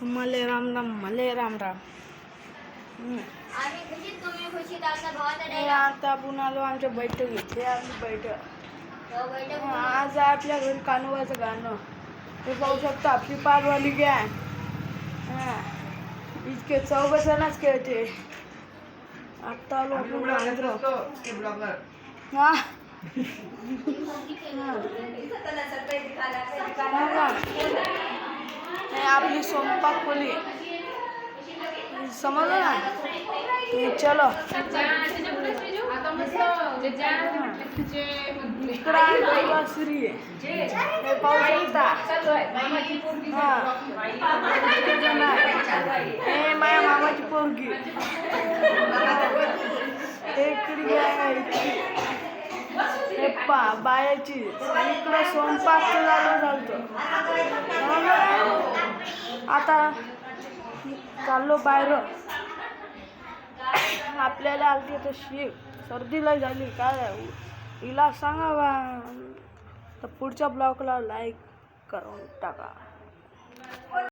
मले राम राम मले राम राम. आता आपण आलो आमच्या बैठक घेतली आम्ही बैठक. आज आपल्या घरी कानोबाचं गाणं हे पाहू शकता. आपली पारवाली गॅ इतके 14 जणच खेळते. आता आलो आपण हा आपली स्वयंपाक खोली समजलं ना. चलो इकडं आहे श्री हे पाहू शकता. हे माझ्या मामाची पोरगी हे बायाची इकडं स्वयंपाक झालं. आता चाललो बाहेर. आपल्याला आलती तशी सर्दीला झाली काय हिला सांगा तर पुढच्या ब्लॉगला लाईक करून टाका.